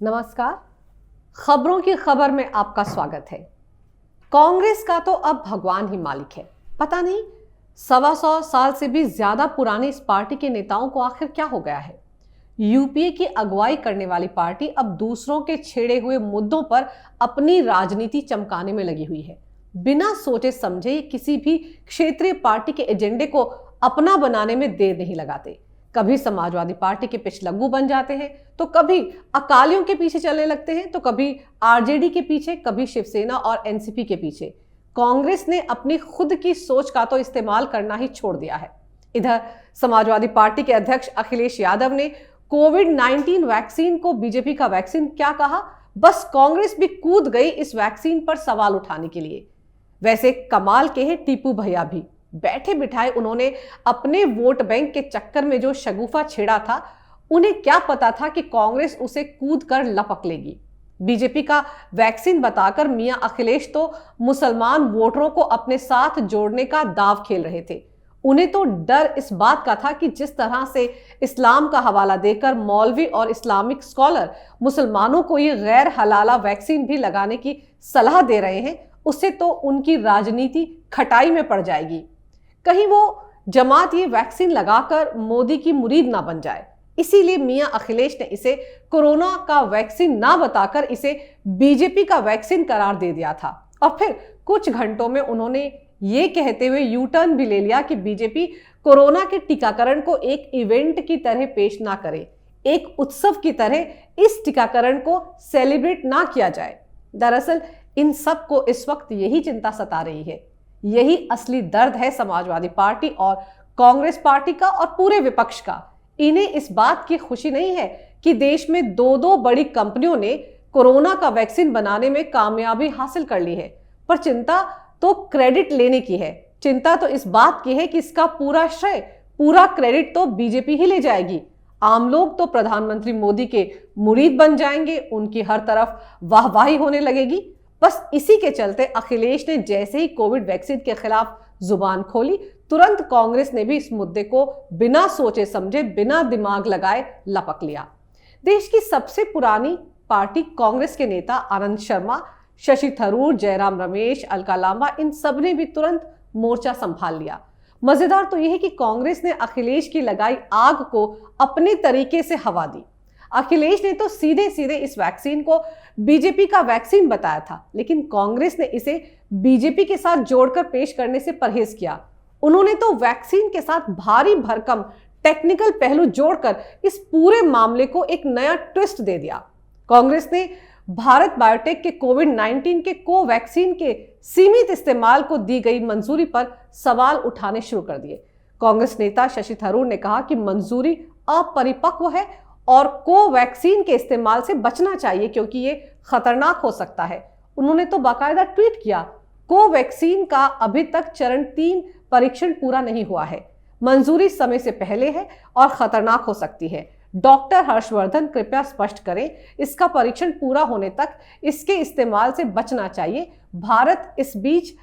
नमस्कार। खबरों की खबर में आपका स्वागत है। कांग्रेस का तो अब भगवान ही मालिक है। पता नहीं 125 साल से भी ज्यादा पुरानी इस पार्टी के नेताओं को आखिर क्या हो गया है। यूपीए की अगुवाई करने वाली पार्टी अब दूसरों के छेड़े हुए मुद्दों पर अपनी राजनीति चमकाने में लगी हुई है। बिना सोचे समझे किसी भी क्षेत्रीय पार्टी के एजेंडे को अपना बनाने में देर नहीं लगाते। कभी समाजवादी पार्टी के पिछलग्गू बन जाते हैं, तो कभी अकालियों के पीछे चलने लगते हैं, तो कभी आरजेडी के पीछे, कभी शिवसेना और एनसीपी के पीछे। कांग्रेस ने अपनी खुद की सोच का तो इस्तेमाल करना ही छोड़ दिया है। इधर समाजवादी पार्टी के अध्यक्ष अखिलेश यादव ने कोविड-19 वैक्सीन को बीजेपी का वैक्सीन क्या कहा। बस कांग्रेस भी कूद गई इस वैक्सीन पर सवाल उठाने के लिए। वैसे कमाल के हैं टीपू भैया भी। बैठे बिठाए उन्होंने अपने वोट बैंक के चक्कर में जो शगुफा छेड़ा था, उन्हें क्या पता था कि कांग्रेस उसे कूद कर लपक लेगी। बीजेपी का वैक्सीन बताकर मियां अखिलेश तो मुसलमान वोटरों को अपने साथ जोड़ने का दांव खेल रहे थे। उन्हें तो डर इस बात का था कि जिस तरह से इस्लाम का हवाला देकर मौलवी और इस्लामिक स्कॉलर मुसलमानों को ये गैर हलाला वैक्सीन भी लगाने की सलाह दे रहे हैं, उससे तो उनकी राजनीति खटाई में पड़ जाएगी। कहीं वो जमात ये वैक्सीन लगाकर मोदी की मुरीद ना बन जाए। इसीलिए मियां अखिलेश ने इसे कोरोना का वैक्सीन ना बताकर इसे बीजेपी का वैक्सीन करार दे दिया था। और फिर कुछ घंटों में उन्होंने ये कहते हुए यू टर्न भी ले लिया कि बीजेपी कोरोना के टीकाकरण को एक इवेंट की तरह पेश ना करे, एक उत्सव की तरह इस टीकाकरण को सेलिब्रेट ना किया जाए। दरअसल इन सब को इस वक्त यही चिंता सता रही है। यही असली दर्द है समाजवादी पार्टी और कांग्रेस पार्टी का और पूरे विपक्ष का। इन्हें इस बात की खुशी नहीं है कि देश में दो बड़ी कंपनियों ने कोरोना का वैक्सीन बनाने में कामयाबी हासिल कर ली है, पर चिंता तो क्रेडिट लेने की है। चिंता तो इस बात की है कि इसका पूरा श्रेय, पूरा क्रेडिट तो बीजेपी ही ले जाएगी। आम लोग तो प्रधानमंत्री मोदी के मुरीद बन जाएंगे, उनकी हर तरफ वाहवाही होने लगेगी। बस इसी के चलते अखिलेश ने जैसे ही कोविड वैक्सीन के खिलाफ जुबान खोली, तुरंत कांग्रेस ने भी इस मुद्दे को बिना सोचे समझे, बिना दिमाग लगाए लपक लिया। देश की सबसे पुरानी पार्टी कांग्रेस के नेता आनंद शर्मा, शशि थरूर, जयराम रमेश, अलका लांबा, इन सब ने भी तुरंत मोर्चा संभाल लिया। मजेदार तो यह है कि कांग्रेस ने अखिलेश की लगाई आग को अपने तरीके से हवा दी। अखिलेश ने तो सीधे सीधे इस वैक्सीन को बीजेपी का वैक्सीन बताया था, लेकिन कांग्रेस ने इसे बीजेपी के साथ जोड़कर पेश करने से परहेज किया। उन्होंने तो वैक्सीन के साथ भारी भरकम टेक्निकल पहलू जोड़कर इस पूरे मामले को एक नया ट्विस्ट दे दिया। कांग्रेस ने भारत बायोटेक के कोविड-19 के कोवैक्सीन के सीमित इस्तेमाल को दी गई मंजूरी पर सवाल उठाने शुरू कर दिए। कांग्रेस नेता शशि थरूर ने कहा कि मंजूरी अपरिपक्व है और कोवैक्सीन के इस्तेमाल से बचना चाहिए क्योंकि ये खतरनाक हो सकता है। उन्होंने तो बाकायदा ट्वीट किया, कोवैक्सीन का अभी तक चरण 3 परीक्षण पूरा नहीं हुआ है, मंजूरी समय से पहले है और खतरनाक हो सकती है। डॉक्टर हर्षवर्धन कृपया स्पष्ट करें, इसका परीक्षण पूरा होने तक इसके इस्तेमाल से बचना चाहिए। भारत इस बीच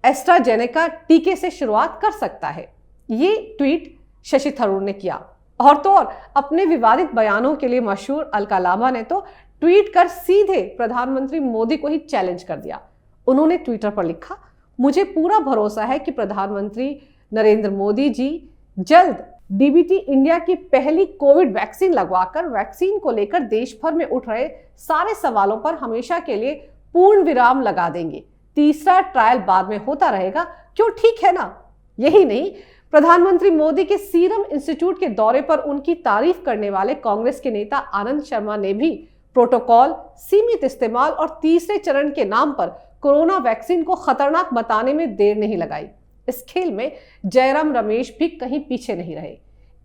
एस्ट्राजेनेका टीके से शुरुआत कर सकता है। ये ट्वीट शशि थरूर ने किया। और तो और अपने विवादित बयानों के लिए मशहूर अलका लांबा ने तो ट्वीट कर सीधे प्रधानमंत्री मोदी को ही चैलेंज कर दिया। उन्होंने ट्विटर पर लिखा, मुझे पूरा भरोसा है कि प्रधानमंत्री नरेंद्र मोदी जी जल्द डीबीटी इंडिया की पहली कोविड वैक्सीन लगवाकर वैक्सीन को लेकर देश भर में उठ रहे सारे सवालों पर हमेशा के लिए पूर्ण विराम लगा देंगे। तीसरा ट्रायल बाद में होता रहेगा, क्यों, ठीक है ना। यही नहीं, प्रधानमंत्री मोदी के सीरम इंस्टीट्यूट के दौरे पर उनकी तारीफ करने वाले कांग्रेस के नेता आनंद शर्मा ने भी प्रोटोकॉल, सीमित इस्तेमाल और तीसरे चरण के नाम पर कोरोना वैक्सीन को खतरनाक बताने में देर नहीं लगाई। इस खेल में जयराम रमेश भी कहीं पीछे नहीं रहे।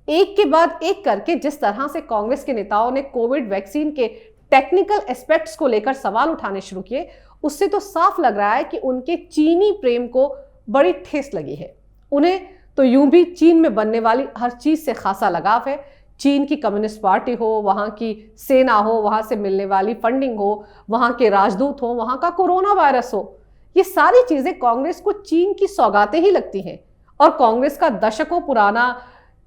एक के बाद एक करके जिस तरह से कांग्रेस के नेताओं ने कोविड वैक्सीन के टेक्निकल एस्पेक्ट्स को लेकर सवाल उठाने शुरू किए, उससे तो साफ लग रहा है कि उनके चीनी प्रेम को बड़ी ठेस लगी है। उन्हें तो यूं भी चीन में बनने वाली हर चीज से खासा लगाव है। चीन की कम्युनिस्ट पार्टी हो, वहां की सेना हो, वहां से मिलने वाली फंडिंग हो, वहां के राजदूत हो, वहां का कोरोना वायरस हो, ये सारी चीजें कांग्रेस को चीन की सौगातें ही लगती हैं। और कांग्रेस का दशकों पुराना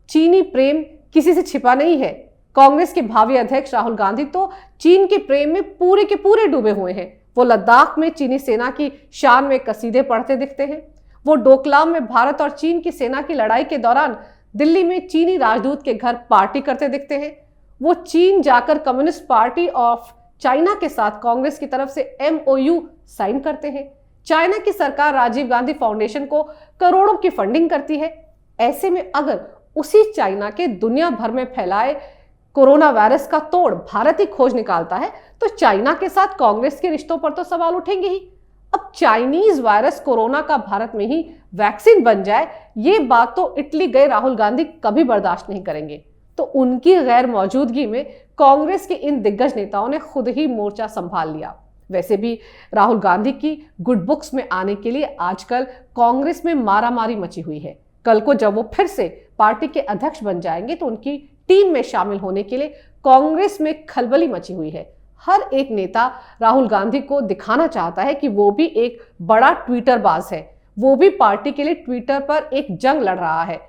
चीनी प्रेम किसी से छिपा नहीं है। कांग्रेस के भावी अध्यक्ष राहुल गांधी तो चीन के प्रेम में पूरे के पूरे डूबे हुए हैं। वो लद्दाख में चीनी सेना की शान में कसीदे पढ़ते दिखते हैं। वो डोकलाम में भारत और चीन की सेना की लड़ाई के दौरान दिल्ली में चीनी राजदूत के घर पार्टी करते दिखते हैं। वो चीन जाकर कम्युनिस्ट पार्टी ऑफ चाइना के साथ कांग्रेस की तरफ से MOU साइन करते हैं। चाइना की सरकार राजीव गांधी फाउंडेशन को करोड़ों की फंडिंग करती है। ऐसे में अगर उसी चाइना के दुनिया भर में फैलाए कोरोना वायरस का तोड़ भारत ही खोज निकालता है तो चाइना के साथ कांग्रेस के रिश्तों पर तो सवाल उठेंगे ही। अब चाइनीज वायरस कोरोना का भारत में ही वैक्सीन बन जाए, ये बात तो इटली गए राहुल गांधी कभी बर्दाश्त नहीं करेंगे। तो उनकी गैर मौजूदगी में कांग्रेस के इन दिग्गज नेताओं ने खुद ही मोर्चा संभाल लिया। वैसे भी राहुल गांधी की गुड बुक्स में आने के लिए आजकल कांग्रेस में मारामारी मची हुई है। कल को जब वो फिर से पार्टी के अध्यक्ष बन जाएंगे तो उनकी टीम में शामिल होने के लिए कांग्रेस में खलबली मची हुई है। हर एक नेता राहुल गांधी को दिखाना चाहता है कि वो भी एक बड़ा ट्विटरबाज है, वो भी पार्टी के लिए ट्विटर पर एक जंग लड़ रहा है,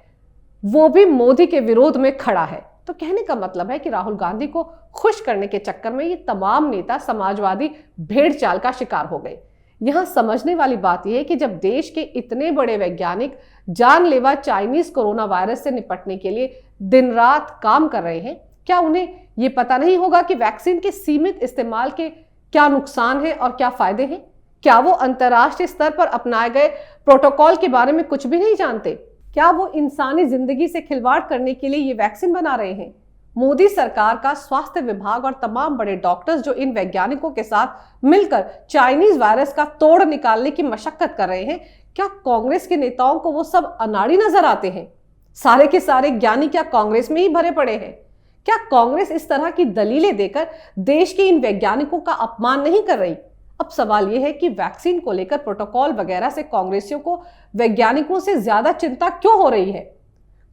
वो भी मोदी के विरोध में खड़ा है। तो कहने का मतलब है कि राहुल गांधी को खुश करने के चक्कर में ये तमाम नेता समाजवादी भेड़ चाल का शिकार हो गए। यहां समझने वाली बात यह है कि जब देश के इतने बड़े वैज्ञानिक जानलेवा चाइनीज कोरोना वायरस से निपटने के लिए दिन रात काम कर रहे हैं, क्या उन्हें ये पता नहीं होगा कि वैक्सीन के सीमित इस्तेमाल के क्या नुकसान हैं और क्या फायदे हैं? क्या वो अंतर्राष्ट्रीय स्तर पर अपनाए गए प्रोटोकॉल के बारे में कुछ भी नहीं जानते? क्या वो इंसानी जिंदगी से खिलवाड़ करने के लिए ये वैक्सीन बना रहे हैं? मोदी सरकार का स्वास्थ्य विभाग और तमाम बड़े डॉक्टर्स जो इन वैज्ञानिकों के साथ मिलकर चाइनीज वायरस का तोड़ निकालने की मशक्कत कर रहे हैं, क्या कांग्रेस के नेताओं को वो सब अनाड़ी नजर आते हैं? सारे के सारे ज्ञानी क्या कांग्रेस में ही भरे पड़े हैं? क्या कांग्रेस इस तरह की दलीलें देकर देश के इन वैज्ञानिकों का अपमान नहीं कर रही? अब सवाल यह है कि वैक्सीन को लेकर प्रोटोकॉल वगैरह से कांग्रेसियों को वैज्ञानिकों से ज्यादा चिंता क्यों हो रही है?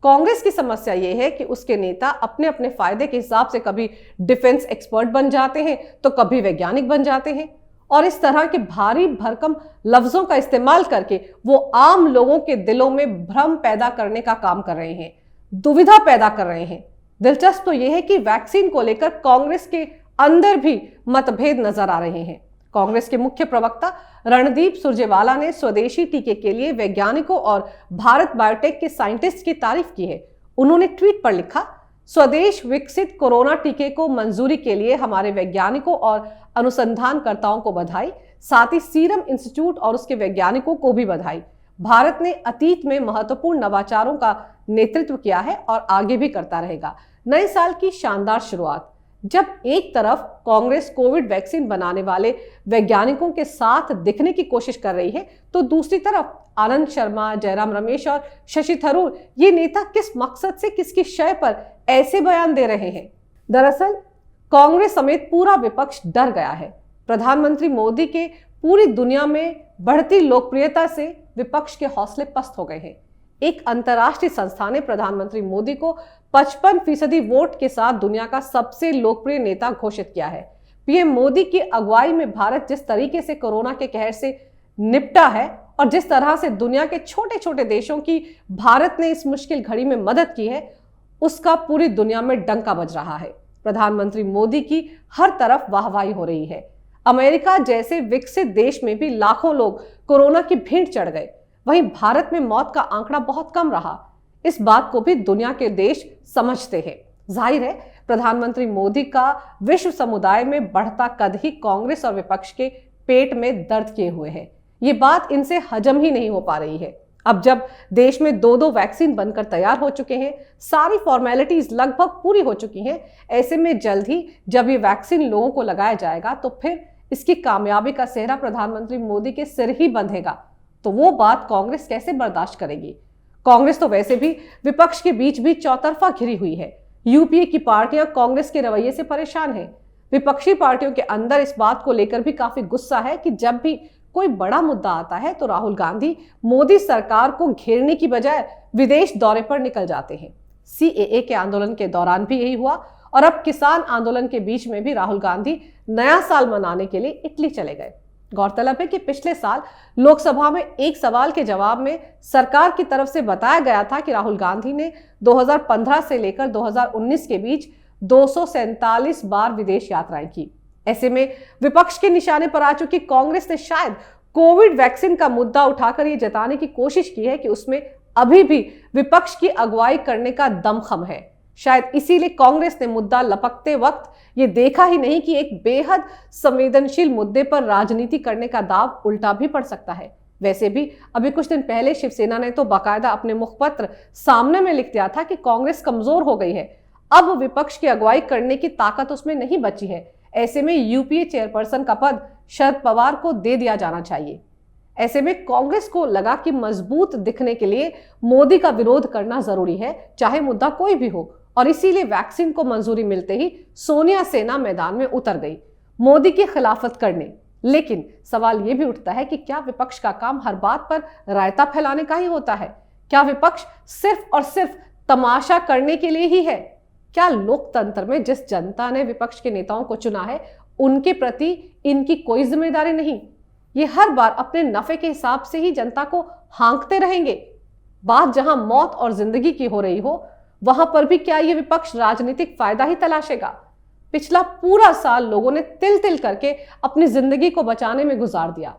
कांग्रेस की समस्या यह है कि उसके नेता अपने अपने फायदे के हिसाब से कभी डिफेंस एक्सपर्ट बन जाते हैं तो कभी वैज्ञानिक बन जाते हैं, और इस तरह के भारी भरकम लफ्जों का इस्तेमाल करके वो आम लोगों के दिलों में भ्रम पैदा करने का काम कर रहे हैं, दुविधा पैदा कर रहे हैं। दिलचस्प तो यह है कि वैक्सीन को लेकर कांग्रेस के अंदर भी मतभेद नजर आ रहे हैं। कांग्रेस के मुख्य प्रवक्ता रणदीप सुरजेवाला ने स्वदेशी टीके के लिए वैज्ञानिकों और भारत बायोटेक के साइंटिस्ट की तारीफ की है। उन्होंने ट्वीट पर लिखा, स्वदेश विकसित कोरोना टीके को मंजूरी के लिए हमारे वैज्ञानिकों और अनुसंधानकर्ताओं को बधाई, साथ ही सीरम इंस्टीट्यूट और उसके वैज्ञानिकों को भी बधाई। भारत ने अतीत में महत्वपूर्ण नवाचारों का नेतृत्व किया है और आगे भी करता रहेगा। नए साल की शानदार शुरुआत। जब एक तरफ कांग्रेस कोविड वैक्सीन बनाने वाले वैज्ञानिकों के साथ दिखने की कोशिश कर रही है, तो दूसरी तरफ आनंद शर्मा, जयराम रमेश और शशि थरूर ये नेता किस मकसद से किसकी शय पर ऐसे बयान दे रहे हैं? दरअसल कांग्रेस समेत पूरा विपक्ष डर गया है। प्रधानमंत्री मोदी के पूरी दुनिया में बढ़ती लोकप्रियता से विपक्ष के हौसले पस्त हो गए हैं। एक अंतर्राष्ट्रीय संस्था ने प्रधानमंत्री मोदी को 55% वोट के साथ दुनिया का सबसे लोकप्रिय नेता घोषित किया है। पीएम मोदी की अगुवाई में भारत जिस तरीके से कोरोना के कहर से निपटा है और जिस तरह से दुनिया के छोटे छोटे देशों की भारत ने इस मुश्किल घड़ी में मदद की है, उसका पूरी दुनिया में डंका बज रहा है। प्रधानमंत्री मोदी की हर तरफ वाहवाही हो रही है। अमेरिका जैसे विकसित देश में भी लाखों लोग कोरोना की भेंट चढ़ गए, वहीं भारत में मौत का आंकड़ा बहुत कम रहा। इस बात को भी दुनिया के देश समझते हैं। जाहिर है प्रधानमंत्री मोदी का विश्व समुदाय में बढ़ता कद ही कांग्रेस और विपक्ष के पेट में दर्द किए हुए है। ये बात इनसे हजम ही नहीं हो पा रही है। अब जब देश में दो वैक्सीन बनकर तैयार हो चुके हैं, सारी फॉर्मेलिटीज लगभग पूरी हो चुकी हैं, ऐसे में जल्द ही जब ये वैक्सीन लोगों को लगाया जाएगा तो फिर इसकी कामयाबी का सेहरा प्रधानमंत्री मोदी के सिर ही बंधेगा। तो वो बात कांग्रेस कैसे बर्दाश्त करेगी? कांग्रेस तो वैसे भी विपक्ष के बीच भी चौतरफा घिरी हुई है। यूपीए की पार्टियां कांग्रेस के रवैये से परेशान हैं। विपक्षी पार्टियों के अंदर इस बात को लेकर भी काफी गुस्सा है कि जब भी कोई बड़ा मुद्दा आता है तो राहुल गांधी मोदी सरकार को घेरने की बजाय विदेश दौरे पर निकल जाते हैं। सीएए के आंदोलन के दौरान भी यही हुआ और अब किसान आंदोलन के बीच में भी राहुल गांधी नया साल मनाने के लिए इटली चले गए। गौरतलब है कि पिछले साल लोकसभा में एक सवाल के जवाब में सरकार की तरफ से बताया गया था कि राहुल गांधी ने 2015 से लेकर 2019 के बीच 247 बार विदेश यात्राएं की। ऐसे में विपक्ष के निशाने पर आ चुकी कांग्रेस ने शायद कोविड वैक्सीन का मुद्दा उठाकर यह जताने की कोशिश की है कि उसमें अभी भी विपक्ष की अगुवाई करने का दमखम है। शायद इसीलिए कांग्रेस ने मुद्दा लपकते वक्त ये देखा ही नहीं कि एक बेहद संवेदनशील मुद्दे पर राजनीति करने का दाव उल्टा भी पड़ सकता है। वैसे भी अभी कुछ दिन पहले शिवसेना ने तो बाकायदा अपने मुखपत्र सामने में लिख दिया था कि कांग्रेस कमजोर हो गई है, अब विपक्ष की अगुवाई करने की ताकत उसमें नहीं बची है। ऐसे में यूपीए चेयरपर्सन का पद शरद पवार को दे दिया जाना चाहिए। ऐसे में कांग्रेस को लगा कि मजबूत दिखने के लिए मोदी का विरोध करना जरूरी है, चाहे मुद्दा कोई भी हो, और इसीलिए वैक्सीन को मंजूरी मिलते ही सोनिया सेना मैदान में उतर गई मोदी की खिलाफत करने। लेकिन सवाल यह भी उठता है कि क्या विपक्ष का काम हर बात पर रायता फैलाने का ही होता है? क्या विपक्ष सिर्फ और सिर्फ तमाशा करने के लिए ही है? क्या लोकतंत्र में जिस जनता ने विपक्ष के नेताओं को चुना है उनके प्रति इनकी कोई जिम्मेदारी नहीं? ये हर बार अपने नफे के हिसाब से ही जनता को हाँकते रहेंगे। बात जहां मौत और जिंदगी की हो रही हो वहां पर भी क्या ये विपक्ष राजनीतिक फायदा ही तलाशेगा? पिछला पूरा साल लोगों ने तिल तिल करके अपनी जिंदगी को बचाने में गुजार दिया।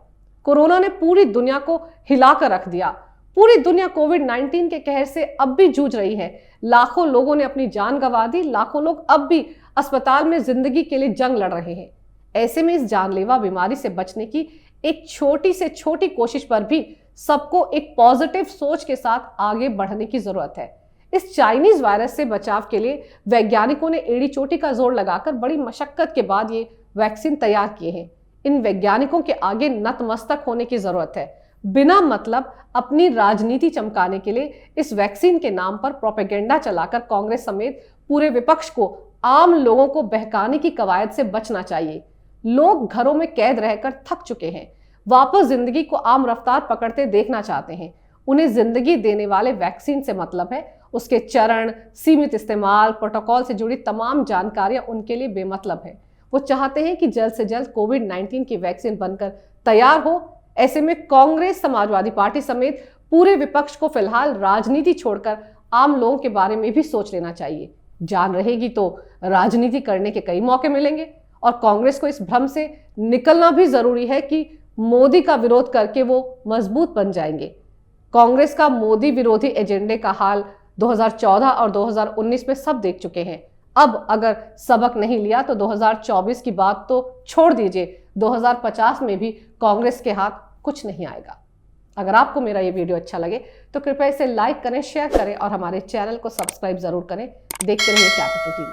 कोरोना ने पूरी दुनिया को हिलाकर रख दिया। पूरी दुनिया कोविड-19 के कहर से अब भी जूझ रही है। लाखों लोगों ने अपनी जान गंवा दी, लाखों लोग अब भी अस्पताल में जिंदगी के लिए जंग लड़ रहे हैं। ऐसे में इस जानलेवा बीमारी से बचने की एक छोटी से छोटी कोशिश पर भी सबको एक पॉजिटिव सोच के साथ आगे बढ़ने की जरूरत है। इस चाइनीज वायरस से बचाव के लिए वैज्ञानिकों ने एड़ी चोटी का जोर लगाकर बड़ी मशक्कत के बाद ये वैक्सीन तैयार किए हैं। इन वैज्ञानिकों के आगे नतमस्तक होने की जरूरत है। बिना मतलब अपनी राजनीति चमकाने के लिए इस वैक्सीन के नाम पर प्रोपेगेंडा चलाकर कांग्रेस समेत पूरे विपक्ष को, आम लोगों को बहकाने की कवायद से बचना चाहिए। लोग घरों में कैद रहकर थक चुके हैं, वापस जिंदगी को आम रफ्तार पकड़ते देखना चाहते हैं। उन्हें जिंदगी देने वाले वैक्सीन से मतलब है, उसके चरण, सीमित इस्तेमाल, प्रोटोकॉल से जुड़ी तमाम जानकारियां उनके लिए बेमतलब है। वो चाहते हैं कि जल्द से जल्द कोविड-19 की वैक्सीन बनकर तैयार हो। ऐसे में कांग्रेस, समाजवादी पार्टी समेत पूरे विपक्ष को फिलहाल राजनीति छोड़कर आम लोगों के बारे में भी सोच लेना चाहिए। जान रहेगी तो राजनीति करने के कई मौके मिलेंगे और कांग्रेस को इस भ्रम से निकलना भी जरूरी है कि मोदी का विरोध करके वो मजबूत बन जाएंगे। कांग्रेस का मोदी विरोधी एजेंडे का हाल 2014 और 2019 में सब देख चुके हैं। अब अगर सबक नहीं लिया तो 2024 की बात तो छोड़ दीजिए, 2050 में भी कांग्रेस के हाथ कुछ नहीं आएगा। अगर आपको मेरा ये वीडियो अच्छा लगे तो कृपया इसे लाइक करें, शेयर करें और हमारे चैनल को सब्सक्राइब जरूर करें। देखते रहिए कैपिटल टीवी।